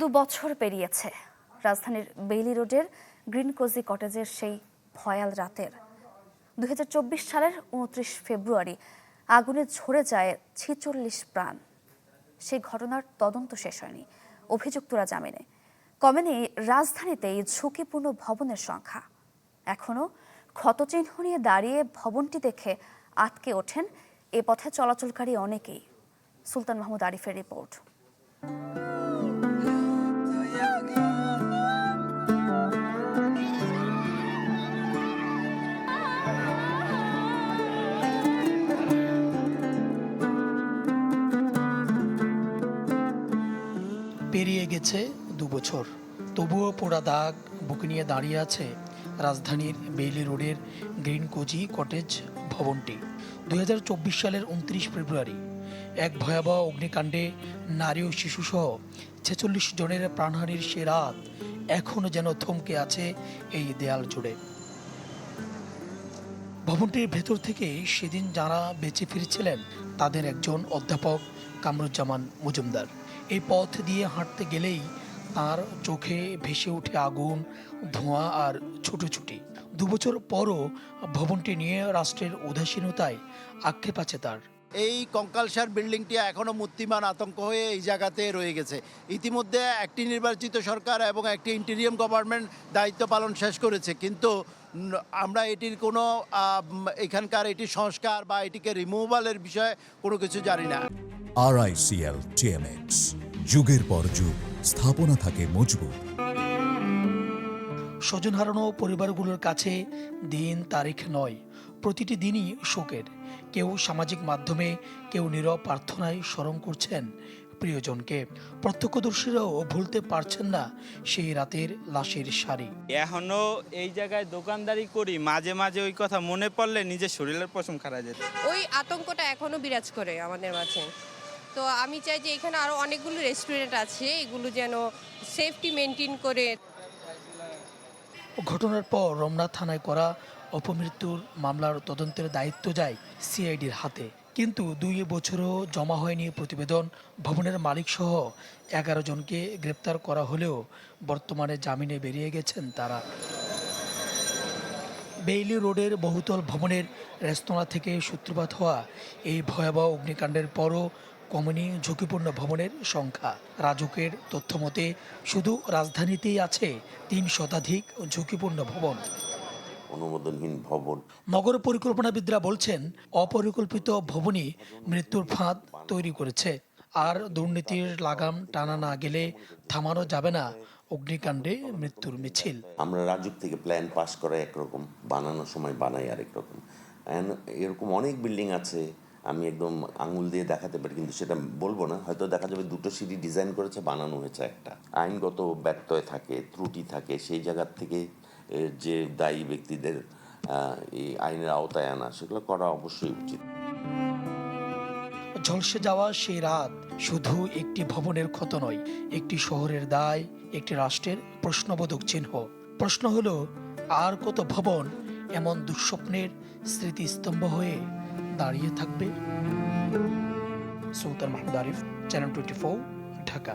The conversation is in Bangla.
২ বছর পেরিয়েছে রাজধানীর বেইলি রোডের গ্রিন কোজি কটেজের সেই ভয়াল রাতের। ২০২৪ সালের ২৯ ফেব্রুয়ারি আগুনে ঝরে যায় ৪৬ প্রাণ। সেই ঘটনার তদন্ত শেষ হয়নি, অভিযুক্তরা জামিনে। কমেনি রাজধানীতে এই ঝুঁকিপূর্ণ ভবনের সংখ্যা। এখনও ক্ষতচিহ্ন নিয়ে দাঁড়িয়ে ভবনটি দেখে আটকে ওঠেন এ পথে চলাচলকারী অনেকেই। সুলতান মাহমুদ আরিফের রিপোর্ট। পেরিয়ে গেছে ২ বছর, তবুও পোড়া দাগ বুকে নিয়ে দাঁড়িয়ে আছে রাজধানীর বেইলি রোডের গ্রিন কোজি কটেজ ভবনটি। ২০২৪ সালের ২৯ ফেব্রুয়ারি এক ভয়াবহ অগ্নিকাণ্ডে নারী ও শিশুসহ ৪৬ জনের প্রাণহানির সে রাত এখনও যেন থমকে আছে এই দেয়াল জুড়ে। ভবনটির ভেতর থেকে সেদিন যারা বেঁচে ফিরছিলেন তাদের একজন অধ্যাপক কামরুজ্জামান মজুমদার। এই পথ দিয়ে হাঁটতে গেলেই তার চোখে ভেসে ওঠে আগুন, ধোঁয়া আর ছুটোছুটি। ২ বছর পরও ভবনটি নিয়ে রাষ্ট্রের উদাসীনতায় আক্ষেপ আছে তার। এই কঙ্কালসার বিল্ডিংটি এখনও মূর্তিমান আতঙ্ক হয়ে এই জায়গাতে রয়ে গেছে। ইতিমধ্যে একটি নির্বাচিত সরকার এবং একটি ইন্টেরিয়াম গভর্নমেন্ট দায়িত্ব পালন শেষ করেছে, কিন্তু আমরা এটির কোনো এখানকার এটি সংস্কার বা এটিকে রিমুভালের বিষয়ে কোনো কিছু জানি না। RICL TMX, যুগের পর যুগ স্থাপনা থাকে মজবুত। স্বজন হারানো পরিবারগুলোর কাছে দিন তারিখ নয়, প্রতিটি দিনই শোকের। কেউ সামাজিক মাধ্যমে, কেউ নীরব প্রার্থনায় স্মরণ করছেন প্রিয়জনকে। প্রত্যক্ষদর্শীরাও ভুলতে পারছেন না সেই রাতের লাশের সারি। এখনো এই জায়গায় দোকানদারি করি, মাঝে মাঝে ওই কথা মনে পড়লে নিজের শরীরের পশম খারাপ যেত। ওই আতঙ্কটা এখনো বিরাজ করে আমাদের মাঝে। তো আমি চাই যে এখানে আরো অনেকগুলো রেস্টুরেন্ট আছে, এগুলো যেন সেফটি মেনটেন করে। ঘটনার পর রমনা থানায় করা অপমৃত্যুর মামলার তদন্তের দায়িত্ব যায় সিআইডির হাতে, কিন্তু ২ বছরও জমা হয়নি প্রতিবেদন। ভবনের মালিকসহ ১১ জনকে গ্রেপ্তার করা হলেও বর্তমানে জামিনে বেরিয়ে গেছেন তারা। বেইলি রোডের বহুতল ভবনের রেস্তোরাঁ থেকে সূত্রপাত হওয়া এই ভয়াবহ অগ্নিকাণ্ডের পরও কমেনি ঝুঁকিপূর্ণ ভবনের সংখ্যা। রাজুকের তথ্যমতে শুধু রাজধানীতেই আছে ৩ শতাধিক ঝুঁকিপূর্ণ ভবন। অনুমোদনহীন ভবন। নগর পরিকল্পনাবিদরা বলছেন অপরিকল্পিত ভবনই মৃত্যুর ফাঁদ তৈরি করেছে। আর দুর্নীতির লাগাম টানা না গেলে থামানো যাবে না অগ্নিকাণ্ডে মৃত্যুর মিছিল। আমরা রাজুক থেকে প্ল্যান পাস করা একরকম, বানানোর সময় বানাই আরেক রকম। এরকম অনেক বিল্ডিং আছে, আমি একদম আঙুল দিয়ে দেখাতে পারি, কিন্তু সেটা বলবো না। হয়তো দেখা যাবে 2টো সিঁড়ি ডিজাইন করেছে, বানানো হয়েছে একটা। আইনগত ব্যত্যয় থাকে, ত্রুটি থাকে, সেই জায়গার থেকে যে দায়ী ব্যক্তিদের এই আইনের আওতায় আনা, সেগুলো করা অবশ্যই উচিত। ঝলসে যাওয়া সেই রাত শুধু একটি ভবনের ক্ষত নয়, একটি শহরের দায়, একটি রাষ্ট্রের প্রশ্নবোধক চিহ্ন। প্রশ্ন হলো, আর কত ভবন এমন দুঃস্বপ্নের স্মৃতিস্তম্ভ হয়ে দাঁড়িয়ে থাকবে? সুলতান মাহমুদ আরিফ, চ্যানেল 24, ঢাকা।